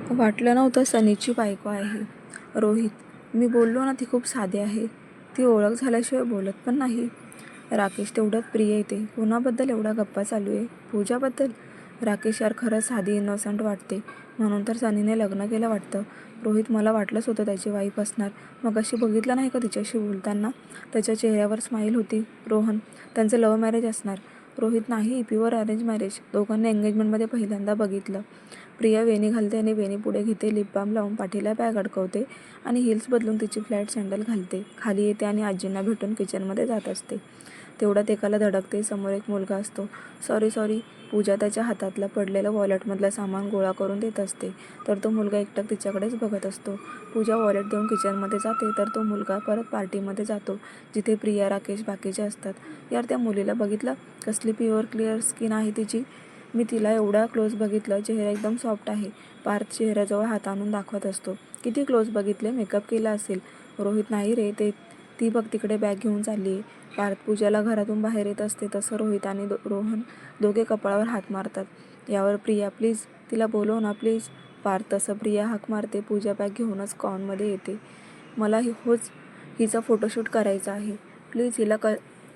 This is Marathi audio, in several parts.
वाटलं नव्हतं सनीची बायको आहे. रोहित, मी बोललो ना ती खूप साधी आहे. ती ओळख झाल्याशिवाय बोलत पण नाही. राकेश तेवढ्यात प्रिय येते. कोणाबद्दल एवढा गप्पा चालू आहे? पूजाबद्दल? राकेश यार खरंच साधी इनोसंट वाटते. म्हणून तर सनीने लग्न केलं वाटतं. रोहित, मला वाटलंच होतं त्याची वाईफ असणार. मगाशी बघितलं नाही का तिच्याशी बोलताना? त्याच्या चेहऱ्यावर स्माईल होती. रोहन, त्यांचं लव्ह मॅरेज असणार. रोहित, नाही, प्युअर अरेंज मॅरेज. दोघांनी एंगेजमेंटमध्ये पहिल्यांदा बघितलं. प्रिया वेणी घालते आणि वेणी पुढे घेते, लिप बाम लावून पाठीला बॅग अडकवते आणि हिल्स बदलून तिची फ्लॅट सँडल घालते. खाली येते आणि आजींना भेटून किचनमध्ये जात असते. तेवढ्यात एकाला धडकते. समोर एक मुलगा असतो. Sorry sorry. पूजा त्याच्या हातातलं पडलेलं वॉलेटमधलं सामान गोळा करून देत असते, तर तो मुलगा एकटक तिच्याकडेच बघत असतो. पूजा वॉलेट देऊन किचनमध्ये जाते, तर तो मुलगा परत पार्टीमध्ये जातो, जिथे प्रिया, राकेश बाकीचे असतात. यार, त्या मुलीला बघितलं? कसली प्युअर क्लिअर स्किन आहे तिची. मी तिला एवढा क्लोज बघितलं. चेहरा एकदम सॉफ्ट आहे. पार्थ चेहऱ्याजवळ हात आणून दाखवत असतो. किती क्लोज बघितले? मेकअप केला असेल. रोहित, नाही रे, ती बघ तिकडे बॅग घेऊन चालली आहे. पार्थ पूजाला घरातून बाहेर येत असते तसं रोहित आणि रोहन दोघे कपाळावर हात मारतात. यावर प्रिया, प्लीज तिला बोलव ना प्लीज. पार्थ, तसं प्रिया हाक मारते. पूजा बॅग घेऊनच कॉनमध्ये येते. मला हिचा फोटोशूट करायचा आहे. प्लीज हिला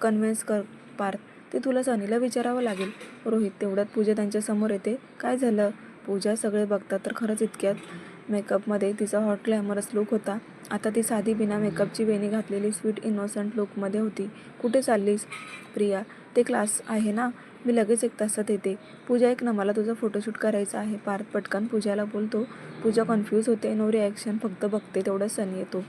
कन्व्हिन्स कर पार्थ. ते तुला सनीला विचारावं लागेल. रोहित, तेवढ्यात पूजा त्यांच्यासमोर येते. काय झालं? पूजा, सगळे बघतात तर खरंच इतक्यात मेकअपमध्ये तिचा हॉट ग्लॅमरस लुक होता. आता ती साधी बिना मेकअपची वेणी घातलेली स्वीट इनोसंट लुकमध्ये होती. कुठे चाललीस? प्रिया, ते क्लास आहे ना, मी लगेच 1 तासात येते. पूजा, ऐक ना, मला तुझा फोटोशूट करायचा आहे. पार्थ पटकन पूजाला बोलतो. पूजा कन्फ्यूज होते. नो रिॲक्शन, फक्त बघते. तेवढं सनी येतो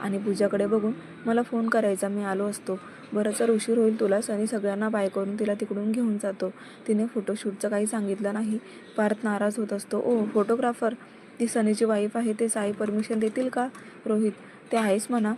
आणि पूजाकडे बघून, मला फोन करायचा, मी आलो असतो. बरं चल, उशीर होईल तुला. सनी सगळ्यांना बाय करून तिला तिकडून घेऊन जातो. तिने फोटोशूटचं काही सांगितलं नाही. पार्थ नाराज होत असतो. ओ फोटोग्राफर, ती सनीची वाईफ आहे, ते साई परमिशन देतील का? रोहित, ते आहेच म्हणा.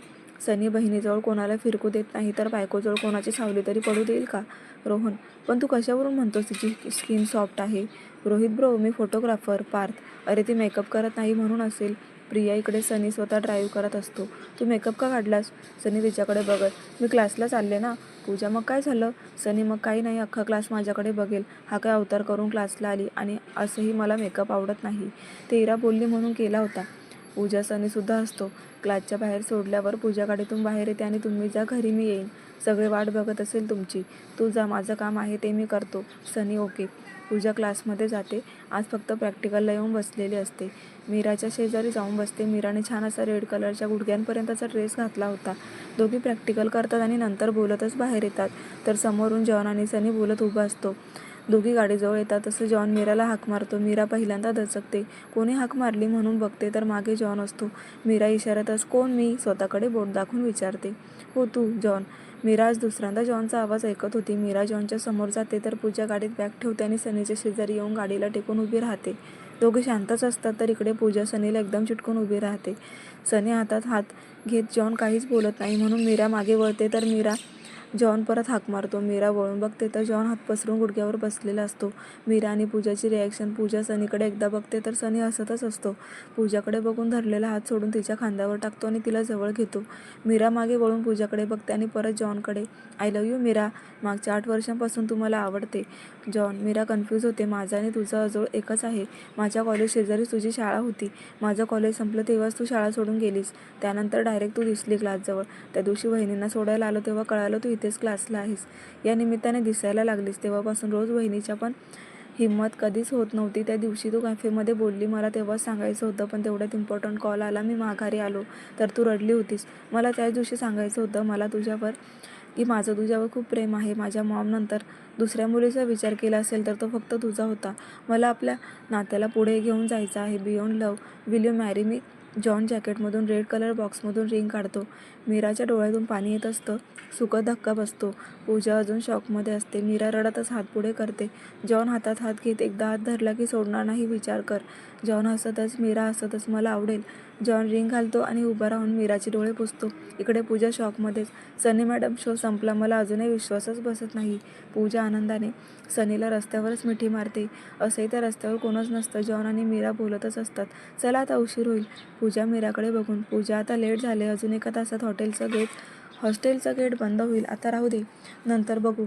सनी बहिणीजवळ कोणाला फिरकू देत नाही, तर बायकोजवळ कोणाची सावली तरी पडू देईल का? रोहन, पण तू कशावरून म्हणतोस तिची स्किन सॉफ्ट आहे? रोहित ब्रो, मी फोटोग्राफर. पार्थ, अरे ती मेकअप करत नाही म्हणून असेल. प्रिया, इकडे सनी स्वतः ड्राईव्ह करत असतो. तू मेकअप का काढलास? सनी तिच्याकडे बघत, मी क्लासला चालले ना. पूजा, मग काय झालं? सनी, मग काही नाही, अख्खा क्लास माझ्याकडे बघेल. हा काय अवतार करून क्लासला आली, आणि असंही मला मेकअप आवडत नाही. ते इरा बोलली म्हणून केला होता. पूजा, सनीसुद्धा असतो. क्लासच्या बाहेर सोडल्यावर पूजा गाडीतून बाहेर येते आणि तुम्ही जा घरी, मी येईन. सगळे वाट बघत असेल तुमची. तू जा, माझं काम आहे ते मी करतो. सनी, ओके. पूजा क्लासमध्ये जाते. आज फक्त प्रॅक्टिकलला येऊन बसलेली असते. मीराच्या शेजारी जाऊन बसते. मीराने छान असा रेड कलरच्या गुडघ्यांपर्यंतचा ड्रेस घातला होता. दोघी प्रॅक्टिकल करतात आणि नंतर बोलतच बाहेर येतात, तर समोरून जॉन आणि सनी बोलत उभा असतो. दोघी गाडीजवळ येतात तसं जॉन मीराला हाक मारतो. मीरा पहिल्यांदा दचकते. कोणी हाक मारली म्हणून बघते, तर मागे जॉन असतो. मीरा इशाऱ्यातच, कोण? मी स्वतःकडे बोट दाखवून विचारते. हो तू, जॉन. मीरा आज दुसऱ्यांदा जॉनचा आवाज ऐकत होती. मीरा जॉनच्या समोर जाते, तर पूजा गाडीत बॅग ठेवते आणि सनीच्या शेजारी येऊन गाडीला टेकून उभी राहते. दोघे शांतच असतात, तर इकडे पूजा सनीला एकदम चिटकून उभी राहते. सनी हातात हात घेत जॉन काहीच बोलत नाही म्हणून मीरा मागे वळते, तर जॉन परत हाक मारतो. मीरा वळून बघते, तर जॉन हात पसरून गुडघ्यावर बसलेला असतो. मीरा आणि पूजाची रिॲक्शन, पूजा सनीकडे एकदा बघते, तर सनी हसतच असतो. पूजाकडे बघून धरलेला हात सोडून तिच्या खांद्यावर टाकतो आणि तिला जवळ घेतो. मीरा मागे वळून पूजाकडे बघते आणि परत जॉनकडे. आय लव्ह यू मीरा, मागच्या 8 वर्षांपासून तू मला आवडते. जॉन, मीरा कन्फ्यूज होते. माझं आणि तुझं अजून एकच आहे. माझ्या कॉलेज शेजारीच तुझी शाळा होती. माझं कॉलेज संपलं तेव्हाच तू शाळा सोडून गेलीस. त्यानंतर डायरेक्ट तू दिसली क्लासजवळ. त्या दिवशी वहिनींना सोडायला आलो तेव्हा कळालं तू इथेच क्लासला आहेस. या निमित्ताने दिसायला लागलीस. तेव्हापासून रोज वहिनीच्या पण हिंमत कधीच होत नव्हती. त्या दिवशी तू कॅफेमध्ये बोलली, मला तेव्हाच सांगायचं होतं, पण तेवढ्यात इम्पॉर्टंट कॉल आला, मी माघारी आलो, तर तू रडली होतीस. मला त्याच दिवशी सांगायचं होतं की माझं तुझ्यावर खूप प्रेम आहे. माझ्या मॉमनंतर दुसऱ्या मुलीचा विचार केला असेल तर तो फक्त तुझा होता. मला आपल्या नात्याला पुढे घेऊन जायचं आहे. Beyond love, will you marry me? John जॅकेटमधून रेड कलर बॉक्समधून रिंग काढतो. मीराच्या डोळ्यातून पाणी येत असतं. सुखद धक्का बसतो. पूजा अजून शॉकमध्ये असते. मीरा रडतच हात पुढे करते. जॉन हातात हात घेत, एकदा हात धरला की सोडणार नाही, विचार कर. जॉन हसतच, मीरा हसतच, मला आवडेल. जॉन रिंग घालतो आणि उभा राहून मीराचे डोळे पुसतो. इकडे पूजा शॉकमध्येच. सनी मॅडम, शो संपला. मला अजूनही विश्वासच बसत नाही. पूजा आनंदाने सनीला रस्त्यावरच मिठी मारते. असंही त्या रस्त्यावर कोणच नसतं. जॉन आणि मीरा बोलतच असतात. चला आता उशीर होईल. पूजा मीराकडे बघून, पूजा आता लेट झाले. अजून 1 तासात हॉस्टेलचं गेट बंद होईल. आता राहू दे, नंतर बघू.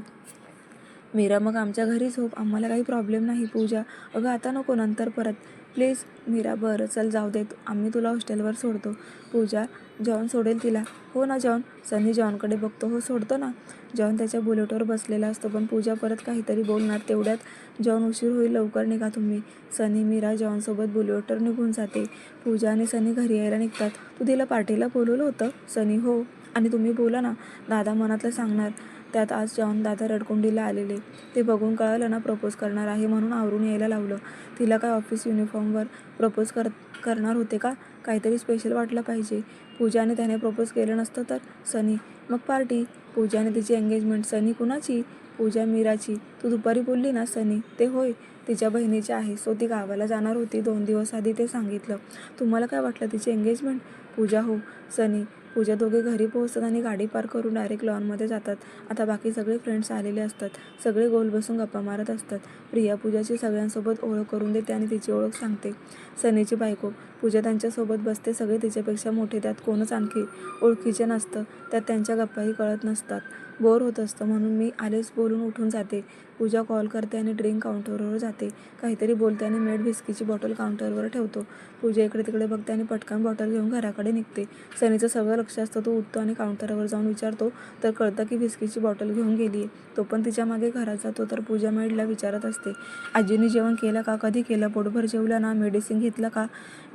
मीरा, मग आमच्या घरी झोप, आम्हाला काही प्रॉब्लेम नाही. पूजा, अगं आता नको, नंतर परत. प्लीज मीरा. बरं चल जाऊ दे, आम्ही तुला हॉस्टेलवर सोडतो. पूजा, जॉन सोडेल तिला? हो ना जॉन. सनी जॉनकडे बघतो. हो सोडतो ना. जॉन त्याच्या बुलेटवर बसलेला असतो, पण पूजा परत काहीतरी बोलणार तेवढ्यात जॉन, उशीर होईल, लवकर निघा तुम्ही. सनी, मीरा जॉनसोबत बुलेटवर निघून जाते. पूजा आणि सनी घरी यायला निघतात. तू तिला पार्टीला बोलवलं होतं? सनी, हो. आणि तुम्ही बोला ना, दादा मनातलं सांगणार. त्यात आज जॉन दादा रडकुंडीला आलेले. ते बघून कळालं ना प्रपोज करणार आहे, म्हणून आवरून यायला लावलं. तिला काय ऑफिस युनिफॉर्मवर प्रपोज करणार होते का? काहीतरी स्पेशल वाटलं पाहिजे. पूजाने त्याने प्रपोज केलं नसतं तर? सनी, मग पार्टी. पूजाने तिची एंगेजमेंट. सनी, कुणाची? पूजा, मीराची. तू दुपारी बोलली ना? सनी, ते होय, तिच्या बहिणीची आहे. सो ती गावाला जाणार होती 2 दिवस आधी, ते सांगितलं. तुम्हाला काय वाटलं तिची एंगेजमेंट? पूजा, हो. सनी, पूजा. दोघे घरी पोहोचतात आणि गाडी पार्क करून डायरेक्ट लॉनमध्ये जातात. आता बाकी सगळे फ्रेंड्स आलेले असतात. सगळे गोल बसून गप्पा मारत असतात. प्रिया पूजाची सगळ्यांसोबत ओळख करून देते आणि तिची ओळख सांगते. सनीची बायको. पूजा त्यांच्यासोबत बसते. सगळे तिच्यापेक्षा मोठे, त्यात कोणच आणखी ओळखीचे नसतं. त्यात त्यांच्या गप्पाही कळत नसतात. बोर होत असतं, म्हणून मी आलेच बोलून उठून जाते. पूजा कॉल करते आणि ड्रिंक काउंटरवर जाते. काहीतरी बोलते आणि मेड व्हिस्कीची बॉटल काउंटरवर ठेवतो. पूजा इकडे तिकडे बघते आणि पटकन बॉटल घेऊन घराकडे निघते. सनीचं सगळं लक्ष असतं. तो उठतो आणि काउंटरवर जाऊन विचारतो, तर कळतं की व्हिस्कीची बॉटल घेऊन गेलीये. तो पण तिच्या मागे घरात जातो. तर पूजा मेडला विचारत असते, आजीने जेवण केलं का? कधी केलं? पोटभर जेवलं ना? मेडिसिन घेतलं का?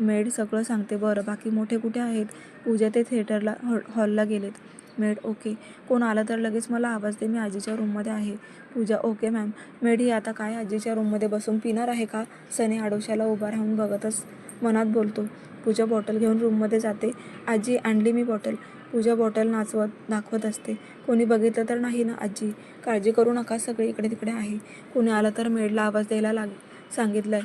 मेड सगळं सांगते. बरं, बाकी मोठे कुठे आहेत? पूजा, ते थिएटरला हॉलला गेलेत. Made, okay. कोण आलं तर लगेच मला आवाज दे, मी आजीच्या रूममध्ये आहे. पूजा, ओके मॅम. मेड ही आता काय आजीच्या रूममध्ये बसून पिणार आहे का? सनी आडोशाला उभा राहून बघतच मनात बोलतो. पूजा बॉटल घेऊन रूममध्ये जाते. आजी, आणली मी बॉटल. पूजा बॉटल दाखवत असते. कोणी बघितलं तर नाही ना आजी? काळजी करू नका, सगळे इकडे तिकडे आहे. कोणी आलं तर मेडला आवाज द्यायला सांगितलंय.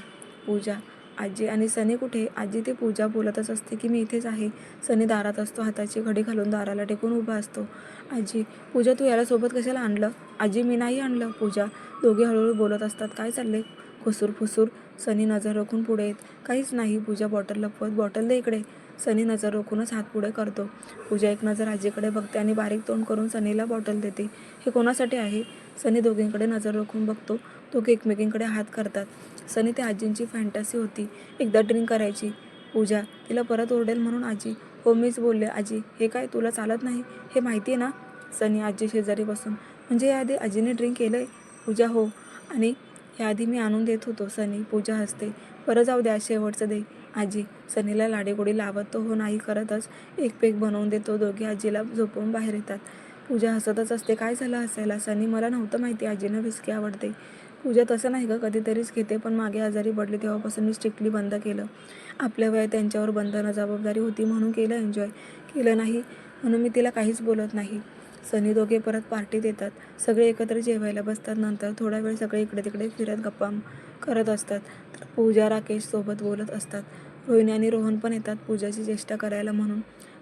पूजा, आजी आणि सनी कुठे? आजी, ते पूजा बोलतच असते की मी इथेच आहे. सनी दारात असतो. हाताची घडी घालून दाराला टेकून उभा असतो. आजी. पूजा, तू याला सोबत कशाला आणलं? आजी, मी नाही आणलं. पूजा. दोघे हळूहळू बोलत असतात. काय चाललंय? खुसूर. सनी नजर रोखून पुढे येत. काहीच नाही. पूजा बॉटल लपवत, बॉटल दे इकडे. सनी नजर रोखूनच हात पुढे करतो. पूजा एक नजर आजीकडे बघते आणि बारीक तोंड करून सनीला बॉटल देते. हे कोणासाठी आहे? सनी दोघींकडे नजर रोखून बघतो. दोघे एकमेकींकडे हात करतात. सनी, ते आजींची फॅन्टसी होती, एकदा ड्रिंक करायची. पूजा, तिला परत ओरडेल म्हणून. आजी, हो मीच बोलले. आजी, हे काय तुला चालत नाही हे माहिती आहे ना? सनी आजी शेजारी बसून, म्हणजे याआधी आजीने ड्रिंक केलंय? पूजा, हो. आणि याआधी मी आणून देत होतो. सनी. पूजा हसते. बरं जाऊ द्या, शेवटचं दे. आजी. सनीला लाडीगोडी लावत तो हो नाही करतच एक पेक बनवून देतो. दोघे आजीला झोपवून बाहेर येतात. पूजा हसतच असते. काय झालं हसायला? सनी, मला नव्हतं माहिती आजीनं व्हिस्की आवडते. पूजा, तसं नाही गं, कधीतरीच घेते, पण मागे आजारी पडले तेव्हापासून मी स्ट्रिक्टली बंद केलं. आपल्या वयात त्यांच्यावर बंधनं जबाबदारी होती म्हणून केलं एन्जॉय. केलं नाही म्हणून मी तिला काहीच बोलत नाही. सनी. दोघे परत पार्टीत येतात. सगळे एकत्र जेवायला बसतात. नंतर थोडा वेळ सगळे इकडे तिकडे फिरत गप्पा करत असतात. तर पूजा राकेश सोबत बोलत असतात. रोहिणी आणि रोहन पण येतात पूजाची चेष्टा करायला म्हणून,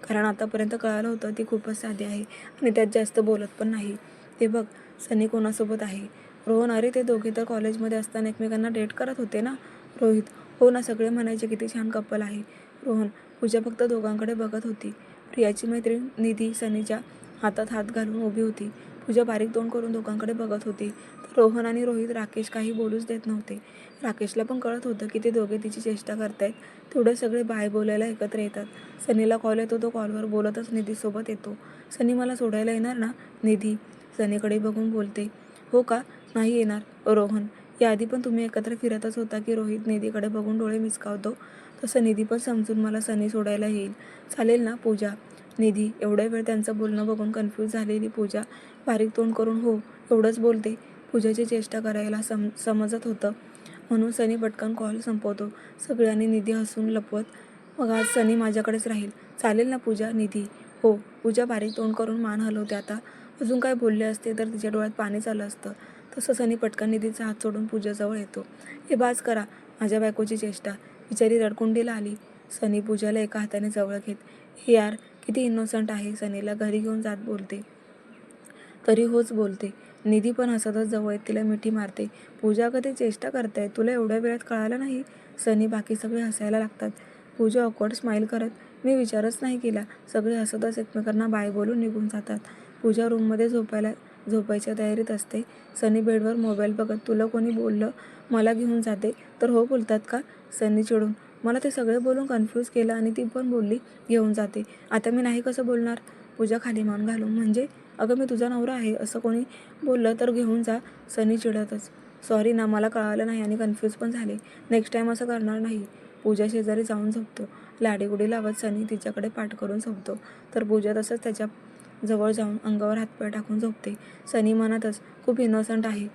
कारण आतापर्यंत कळालं होतं ती खूपच साधी आहे आणि त्यात जास्त बोलत पण नाही. ते बघ, सनी कोणासोबत आहे? रोहन, अरे ते दोघे तर कॉलेजमध्ये असताना एकमेकांना डेट करत होते ना? रोहित, हो ना, सगळे म्हणायचे किती छान कपल आहे. रोहन. पूजा फक्त दोघांकडे बघत होती. प्रियाची मैत्रीण निधी सनीच्या हातात हात घालून उभी होती. पूजा बारीक तोंड करून दोघांकडे बघत होती. तर रोहन आणि रोहित राकेश काही बोलूच देत नव्हते. राकेशला पण कळत होतं की ते दोघे तिची चेष्टा करतायत. तेवढे सगळे बाय बोलायला एकत्र येतात. सनीला कॉल येतो. तो कॉलवर बोलतच निधीसोबत येतो. सनी, मला सोडायला येणार ना? निधी सनीकडे बघून बोलते. हो का? नाही येणार. रोहन, याआधी पण तुम्ही एकत्र फिरतच होता की? रोहित निधीकडे बघून डोळे मिचकावतो. तसं निधी पण समजून मला सनी सोडायला येईल. चालेल ना? पूजा. निधी. एवढ्या वेळ त्यांचं बोलणं बघून कन्फ्यूज झालेली पूजा बारीक तोंड करून हो एवढंच बोलते. पूजाची चेष्टा करायला समजत होतं म्हणून सनी पटकन कॉल संपवतो. सगळ्यांनी निधी हसून लपवत, मग आज सनी माझ्याकडेच राहील. चालेल ना पूजा? निधी. हो. पूजा बारीक तोंड करून मान हलवते. आता अजून काय बोलले असते तर तिच्या डोळ्यात पाणीच आलं असतं. तसं सनी पटकन निधीचा हात सोडून पूजाजवळ येतो. हे बाज करा, माझ्या बायकोची चेष्टा. बिचारी रडकुंडीला आली. सनी पूजाला एका हाताने जवळ घेत, हे यार किती इनोसंट आहे. सनीला घरी घेऊन जात बोलते. तरी होच बोलते. निधी पण हसतच जवळ येत तिला मिठी मारते. पूजा, कधी चेष्टा करताय? तुला एवढ्या वेळात कळालं नाही? सनी. बाकी सगळे हसायला लागतात. पूजा ऑकवर्ड स्माईल करत, मी विचारच नाही केला. सगळे हसतच एकमेकांना बाय बोलून निघून जातात. पूजा रूममध्ये झोपायच्या तयारीत असते. सनी बेडवर मोबाईल बघत, तुला कोणी बोललं मला घेऊन जाते तर हो बोलतात का? सनी चिडून, मला ते सगळे बोलून कन्फ्यूज केलं आणि ती पण बोलली घेऊन जाते. आता मी नाही कसं बोलणार? पूजा खाली मान घालून, म्हणजे अगं मी तुझा नवरा आहे असं कोणी बोललं तर घेऊन जा. सनी चिडतच, सॉरी ना, मला कळालं नाही आणि कन्फ्यूज पण झाले. नेक्स्ट टाईम असं करणार नाही. पूजा शेजारी जाऊन झोपतो. लाडीगुडी लावत सनी तिच्याकडे पाठ करून झोपतो. तर पूजा तसंच त्याच्या जवळ जाऊन अंगावर हातपाय टाकून झोपते. सनी मनातच, खूप इनोसंट आहे,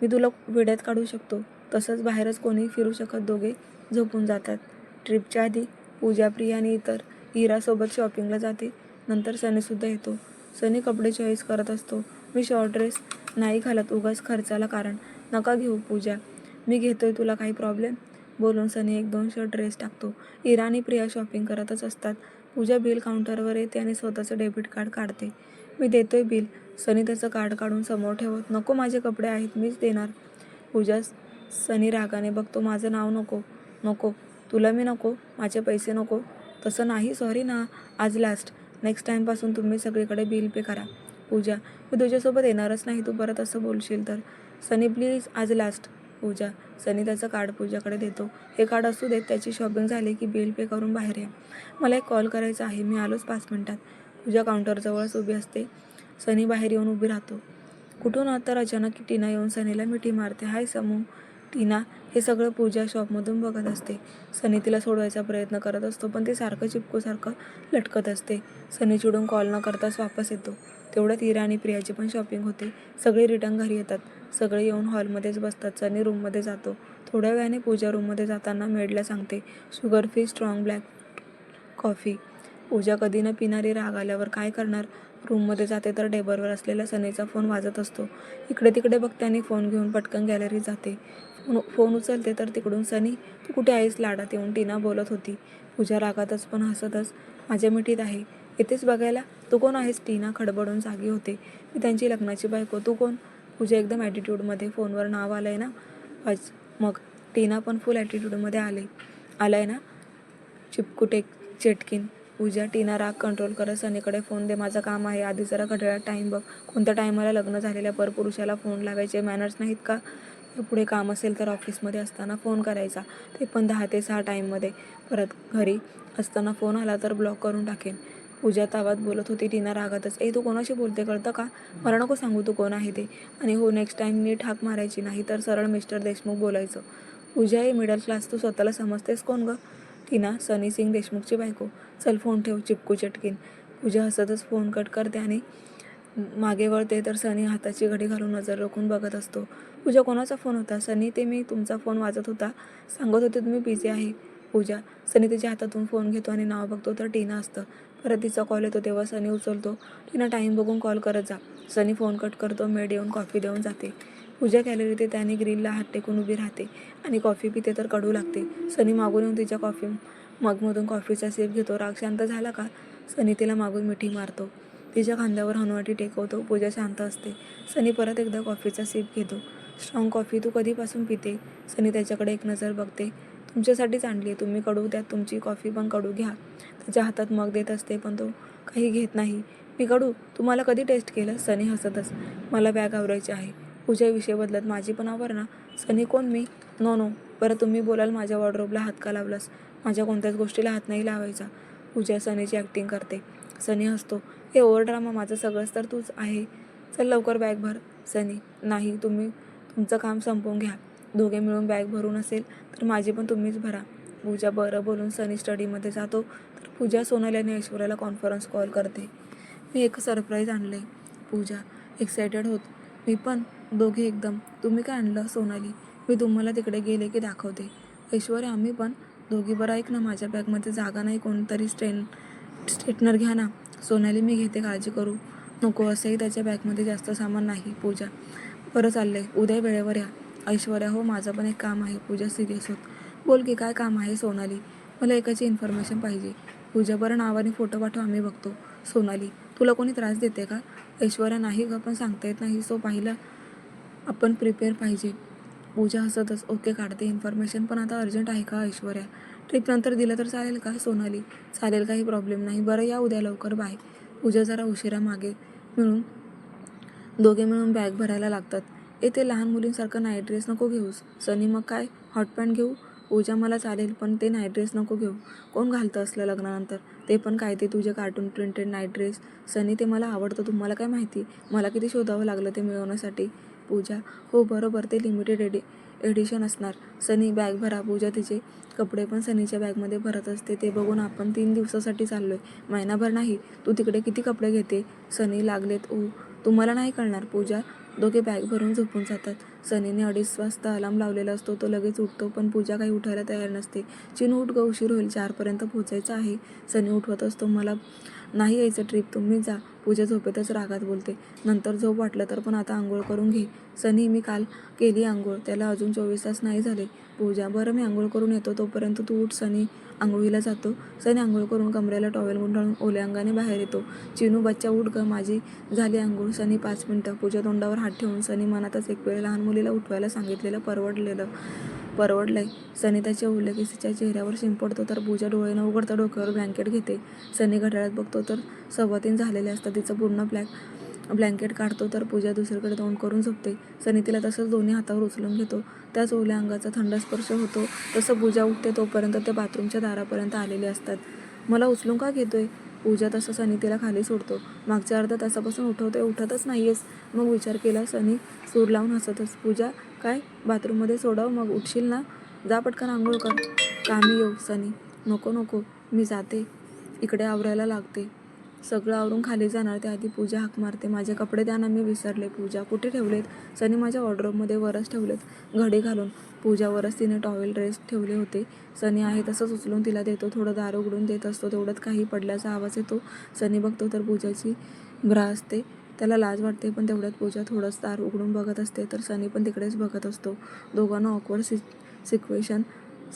मी तुला वेड्यात काढू शकतो. तसंच बाहेरच कोणी फिरू शकत. दोघे झोपून जातात. ट्रिपच्या आधी पूजा, प्रिया आणि इरासोबत शॉपिंगला जाते. नंतर सनीसुद्धा येतो. सनी कपडे चॉईस करत असतो. मी शॉर्ट ड्रेस नाही घालत, उगाच खर्चाला कारण. नका घेऊ पूजा, मी घेतोय, तुला काही प्रॉब्लेम? बोलून सनी 1-2 शर्ट ड्रेस टाकतो. इरा आणि प्रिया शॉपिंग करतच असतात. पूजा बिल काउंटरवर येते आणि स्वतःचं डेबिट कार्ड काढते. मी देतोय बिल. सनी त्याचं कार्ड काढून समोर ठेवत, नको, माझे कपडे आहेत, मीच देणार. पूजा सनी रागाने बघतो, माझं नाव नको. नको, तुला मी नको, माझे पैसे नको. तसं नाही, सॉरी ना, आज लास्ट. नेक्स्ट टाईमपासून तुम्ही सगळीकडे बिल पे करा. पूजा, मी तुझ्यासोबत येणारच नाही तू परत असं बोलशील तर. सनी, प्लीज, आज लास्ट. पूजा. सनी त्याचं कार्ड पूजाकडे देतो. हे कार्ड असू देत, त्याची शॉपिंग झाली की बिल पे करून बाहेर या. मला एक कॉल करायचा आहे, मी आलोच 5 मिनिटात. पूजा काउंटरजवळच उभी असते. सनी बाहेर येऊन उभी राहतो. कुठून तर अचानक टीना येऊन सनीला मिठी मारते. हाय समू. टीना. हे सगळं पूजा शॉपमधून बघत असते. सनी तिला सोडवायचा प्रयत्न करत असतो, पण ती सारखं चिपकूसारखं लटकत असते. सनी चिडून कॉल न करताच वापस येतो. तेवढ्यात इरा आणि प्रियाची पण शॉपिंग होते. सगळे रिटर्न घरी येतात. सगळे येऊन हॉलमध्येच बसतात. सनी रूममध्ये जातो. थोड्या वेळाने पूजा रूममध्ये जाताना मेडला सांगते, sugar free strong black coffee. Pooja कधी न पिणारी राग आल्यावर काय करणार? रूममध्ये जाते तर टेबलवर असलेला सनीचा फोन वाजत असतो. इकडे तिकडे बघते आणि फोन घेऊन पटकन गॅलरीत जाते. फोन उचलते तर तिकडून, सनी, तू कुठे आहेस? लाडात येऊन टीना बोलत होती. पूजा रागातच पण हसतच, माझ्या मिठीत आहे. येतेच बघायला? तू कोण आहेस? टीना खडबडून जागी होते. मी त्यांची लग्नाची बायको. तू कोण? पूजा एकदम ॲटिट्यूडमध्ये, फोनवर नाव आलंय ना? मग टीना पण फुल ॲटिट्यूडमध्ये आलाय ना? चिपकुटेक चेटकीन. पूजा. टीना राग कंट्रोल करत सनीकडे, फोन दे, माझं काम आहे. आधी जरा घड्याळात टाईम बघ. कोणत्या टायमाला लग्न झालेल्या परपुरुषाला फोन लावायचे मॅनर्स नाहीत का? पुढे काम असेल तर ऑफिसमध्ये असताना फोन करायचा, ते पण 10 ते 6 टाईममध्ये. परत घरी असताना फोन आला तर ब्लॉक करून टाकेन. पूजा तावात बोलत होती. टीना रागातच, तू कोणाशी बोलते कळतं का? मला नको सांगू तू कोण आहे ते. आणि हो, नेक्स्ट टाईम नीट हाक मारायची, नाही तर सरळ मिस्टर देशमुख बोलायचं. पूजा, हे मिडल क्लास, तू स्वतःला समजतेस कोण गं? टीना, सनी सिंग देशमुखची बायको. चल फोन ठेव, चिपकू चटकीन. पूजा हसतच फोन कट करते आणि मागे वळते तर सनी हाताची घडी घालून नजर रोखून बघत असतो. पूजा, कोणाचा फोन होता? सनी, ते मी, तुमचा फोन वाजत होता, सांगत होते तुम्ही बिझी आहे. पूजा. सनी तिच्या हातातून फोन घेतो आणि नाव बघतो तर टीना असतं. परत तिचा कॉल येतो तेव्हा सनी उचलतो. टीना, टाईम बघून कॉल करत जा. सनी फोन कट करतो. मेड येऊन कॉफी देऊन जाते. पूजा गॅलरीत येते आणि ग्रिलला हात टेकून उभी राहते आणि कॉफी पिते तर कडू लागते. सनी मागून येऊन तिच्या कॉफी मगमधून कॉफीचा सिप घेतो. राग शांत झाला का? सनी तिला मागून मिठी मारतो. तिच्या खांद्यावर हनुवटी टेकवतो. पूजा शांत असते. सनी परत एकदा कॉफीचा सिप घेतो. स्ट्रॉंग कॉफी तू कधीपासून पिते? सनी त्याच्याकडे एक नजर बघते. तुमच्यासाठीच आणली आहे. तुम्ही कडू, त्यात तुमची कॉफी पण कडू, घ्या. त्याच्या हातात मग देत असते पण तो काही घेत नाही. मी कडू? तुम्हाला कधी टेस्ट केलं? सनी हसतच, मला बॅग आवरायची आहे. पूजा विषय बदलत, माझी पण आवर ना. सनी, कोण मी? No no. बरं तुम्ही बोलाल, माझ्या वॉर्डरोबला हात का लावलास? माझ्या कोणत्याच गोष्टीला हात नाही लावायचा. पूजा सनीची ॲक्टिंग करते. सनी हसतो, हे ओव्हर ड्रामा, माझं सगळंच तर तूच आहे. चल लवकर बॅग भर. सनी, नाही, तुम्ही तुमचं काम संपवून घ्या. दोघे मिळून बॅग भरून असेल तर माझी पण तुम्हीच भरा. पूजा. बरं. बोलून सनी स्टडीमध्ये जातो तर पूजा सोनाली आणि ऐश्वर्याला कॉन्फरन्स कॉल करते. मी एक सरप्राईज आणलं आहे. पूजा एक्सायटेड होत, मी पण. दोघे एकदम, तुम्ही काय आणलं? सोनाली. मी तुम्हाला तिकडे गेले की दाखवते. ऐश्वर्या, आम्ही पण. दोघी. बरं ऐक ना, माझ्या बॅगमध्ये जागा नाही, कोणतरी स्ट्रेटनर घ्या ना. सोनाली, मी घेते, काळजी करू नको. असंही त्याच्या बॅगमध्ये जास्त सामान नाही. पूजा. बरं चाललंय, उद्या वेळेवर या. ऐश्वर्या. हो, माझं पण एक काम आहे. पूजा सिरियस होत, बोल की काय काम आहे? सोनाली. मला एकाची इन्फॉर्मेशन पाहिजे. पूजा. बरं नावाने फोटो पाठव, आम्ही बघतो. सोनाली. तुला कोणी त्रास देते का? ऐश्वर्या. नाही गं, पण सांगता येत नाही, सो पाहिलं आपण प्रिपेअर पाहिजे. पूजा हसतच, ओके, काढते इन्फॉर्मेशन, पण आता अर्जंट आहे का? ऐश्वर्या. ट्रिप नंतर दिलं तर चालेल का? सोनाली. चालेल, काही प्रॉब्लेम नाही. बरं या उद्या लवकर, बाय. पूजा जरा उशिरा मागे दोघे मिळून बॅग भरायला लागतात. ते लहान मुलींसारखं नाईट ड्रेस नको घेऊस. सनी. मग काय? हॉट पॅन्ट घेऊ? पूजा मला चालेल, पण ते नाईट ड्रेस नको घेऊ. कोण घालतं असलं लग्नानंतर? ते पण काय ते तुझे कार्टून प्रिंटेड नाईट ड्रेस. सनी ते मला आवडतं, तुम्हाला काय माहिती मला किती शोधावं लागलं ते मिळवण्यासाठी. पूजा हो बरोबर, ते लिमिटेड एडिशन असणार. सनी बॅग भरा. पूजा तिचे कपडे पण सनीच्या बॅगमध्ये भरत असते. ते बघून आपण 3 दिवसासाठी चाललोय, महिनाभर नाही. तू तिकडे किती कपडे घेते? सनी लागलेत ओ. तुम्हाला नाही कळणार. पूजा दोघे बॅग भरून झोपून जातात. सनीने 2:30 वाजता अलार्म लावलेला असतो. तो लगेच उठतो, पण पूजा काही उठायला तयार नसते. चिनू उठ गं, उशीर होईल, 4 पर्यंत पोहोचायचं आहे. सनी उठवत असतो. मला नाही यायचं ट्रिप, तुम्ही जा. पूजा झोपेतच रागात बोलते. नंतर झोप वाटलं तर, पण आता आंघोळ करून घे. सनी मी काल केली आंघोळ, त्याला अजून 24 तास नाही झाले. पूजा बरं मी आंघोळ करून येतो, तोपर्यंत तू उठ. सनी आंघोळीला जातो. सनी आंघोळ करून कमरेला टॉवेल गुंडाळून ओल्या अंगाने बाहेर येतो. चिनू बच्चा उठ गं, माझी झाली आंघोळ. सनी 5 मिनिटं. पूजा तोंडावर हात ठेवून. सनी मनातच एक वेळ लहान मुलीला उठवायला सांगितलेलं परवडलंय. सनी त्याच्या ओल्या केसाच्या चेहऱ्यावर शिंपडतो तर पूजा डोळे न उघडता डोक्यावर ब्लँकेट घेते. सनी घड्याळात बघतो तर 3:15 झालेले असतात. तिचं पूर्ण ब्लँकेट काढतो तर पूजा दुसरीकडे तोंड करून झोपते. सनी तिला तसंच दोन्ही हातावर उचलून घेतो. त्याच ओल्या अंगाचा थंड स्पर्श होतो. तसं पूजा उठते तोपर्यंत ते बाथरूमच्या दारापर्यंत आलेले असतात. मला उचलून का घेतोय? पूजा तसं सनी तिला खाली सोडतो. मागच्या अर्ध्या तासापासून उठवतोय, उठतच नाहीयेस. मग विचार केला सनी सूर लावून हसतच. पूजा काय बाथरूममध्ये सोडाव मग उठशील ना? जा पटकन आंघोळ कर. कामी येऊ. सनी नको मी जाते. इकडे आवरायला लागते. सगळं आवरून खाली जाणार त्याआधी पूजा हाक मारते. माझे कपडे द्या ना, मी विसरले. पूजा कुठे ठेवलेत? सनी माझ्या वॉर्डरोबमध्ये वरच ठेवलेत, घडी घालून. पूजा वरच तिने टॉवेल ड्रेस ठेवले होते. सनी आहे तसंच उचलून तिला देतो. थोडं दार उघडून देत असतो. तेवढ्यात काही पडल्याचा आवाज येतो. सनी बघतो तर पूजाची ब्रा असते. त्याला लाज वाटते, पण तेवढ्यात पूजा थोडंच दार उघडून बघत असते तर सनी पण तिकडेच बघत असतो. दोघांना ऑकवर्ड सिक्वेशन.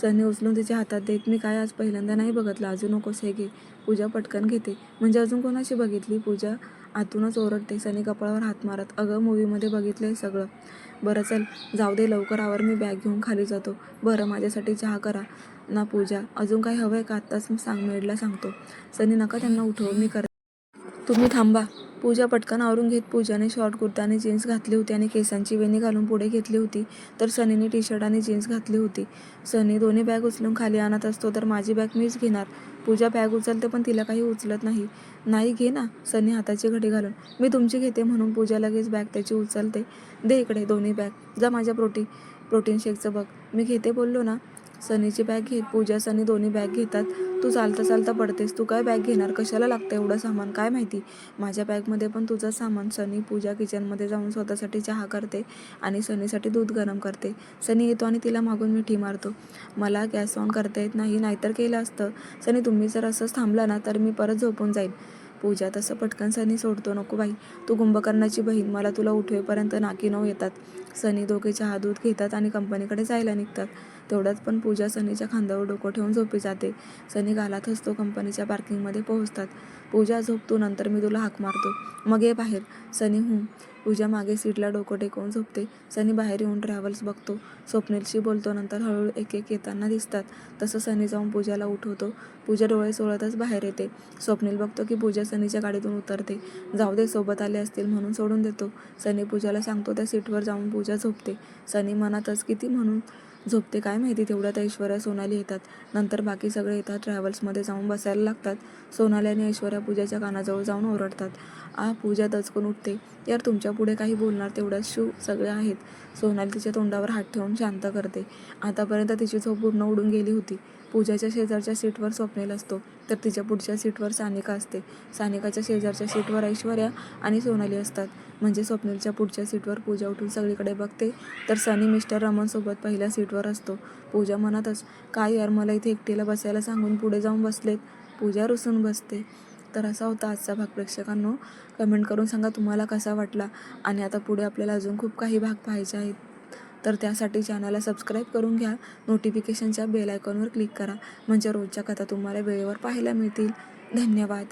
सनी उचलून तिच्या हातात देत. मी काय आज पहिल्यांदा नाही बघितलं. अजून नकोस, हे घे. पूजा पटकन घेते. म्हणजे अजून कोणाची बघितली? पूजा आतूनच ओरडते. सनी कपाळावर हात मारत. अगं मूवीमध्ये बघितलंय सगळं. बरं चल जाऊ दे, लवकर आवर, मी बॅग घेऊन खाली जातो. बरं माझ्यासाठी चहा करा ना. पूजा अजून काही हवंय का? आत्ताच मेडला सांगतो. सनी नका त्यांना उठव, मी करते. तुम्ही थांबा. पूजा पटकन आवरून घेत. पूजाने शॉर्ट कुर्ता आणि जीन्स घातली होती आणि केसांची वेणी घालून पुढे घेतली होती, तर सनीने टी शर्ट आणि जीन्स घातली होती. सनी दोन्ही बॅग उचलून खाली आणत असतो तर माझी बॅग मीच घेणार. पूजा बॅग उचलते पण तिला काही उचलत नाही. नाही घे ना. सनी हाताची घडी घालून. मी तुमची घेते म्हणून पूजा लगेच बॅग त्याची उचलते. दे इकडे दोन्ही बॅग. जा माझ्या प्रोटीन शेकचं बघ. मी घेते बोललो ना. सनीची बॅग घेत पूजा सनी दोन्ही बॅग घेतात. तू चालता पडतेस. तू काय बॅग घेणार? कशाला लागतं एवढं सामान? काय माहिती, माझ्या बॅगमध्ये पण तुझं सामान. सनी पूजा किचनमध्ये जाऊन स्वतःसाठी चहा करते आणि सनीसाठी दूध गरम करते. सनी येतो आणि तिला मागून मिठी मारतो. मला गॅस ऑन करता येत नाही, नाहीतर केलं असतं. सनी तुम्ही जर असंच थांबला ना तर मी परत झोपून जाईल. पूजा तसं पटकन सनी सोडतो. नको बाई, तू कुंभकर्णाची बहीण, मला तुला उठवेपर्यंत नाकी नऊ येतात. सनी दोघे चहा दूध घेतात आणि कंपनीकडे जायला निघतात. तेवढ्यात पण पूजा सनीच्या खांद्यावर डोकं ठेवून झोपी जाते. सनी गालात हसतो. कंपनीच्या पार्किंगमध्ये पोहोचतात. पूजा झोप तू, नंतर मी तुला हाक मारतो. मग ये बाहेर. सनी पूजा मागे सीटला डोकं टेकवून झोपते. सनी बाहेर येऊन ट्रॅव्हल्स बघतो. स्वप्नीलशी बोलतो. नंतर हळूहळू एक येताना दिसतात. तसं सनी जाऊन पूजाला उठवतो. पूजा डोळे चोळतच बाहेर येते. स्वप्नील बघतो की पूजा सनीच्या गाडीतून उतरते. जाऊ दे, सोबत आले असतील म्हणून सोडून देतो. सनी पूजाला सांगतो. त्या सीटवर जाऊन पूजा झोपते. सनी मनातच किती म्हणून झोपते काय माहिती. तेवढ्यात ऐश्वर्या सोनाली येतात. नंतर बाकी सगळे येतात. ट्रॅव्हल्समध्ये जाऊन बसायला लागतात. सोनाली आणि ऐश्वर्या पूजाच्या कानाजवळ जाऊन ओरडतात. पूजा दचकून उठते. यार तुमच्या पुढे काही बोलणार तेवढ्यात सगळे आहेत. सोनाली तिच्या तोंडावर हात ठेवून शांत करते. आतापर्यंत तिची झोप पूर्ण उडून गेली होती. पूजाच्या शेजारच्या सीटवर स्वप्नील असतो, तर तिच्या पुढच्या सीटवर सानिका असते. सानिकाच्या शेजारच्या सीटवर ऐश्वर्या आणि सोनाली असतात. म्हणजे स्वप्नीलच्या पुढच्या सीटवर पूजा उठून सगळीकडे बघते तर सनी मिस्टर रमणसोबत पहिल्या सीटवर असतो. पूजा मनातच, काय यार मला इथे एकटीला बसायला सांगून पुढे जाऊन बसलेत. पूजा रुसून बसते. तर असा होता आजचा भाग प्रेक्षकांनो. कमेंट करून सांगा तुम्हाला कसा वाटला. आणि आता पुढे आपल्याला अजून खूप काही भाग पाहायचे आहेत, तर त्यासाठी चॅनलला सबस्क्राईब करून घ्या. नोटिफिकेशनच्या बेल आयकॉनवर क्लिक करा, म्हणजे रोजच्या कथा तुम्हाला वेळेवर पाहायला मिळतील. धन्यवाद.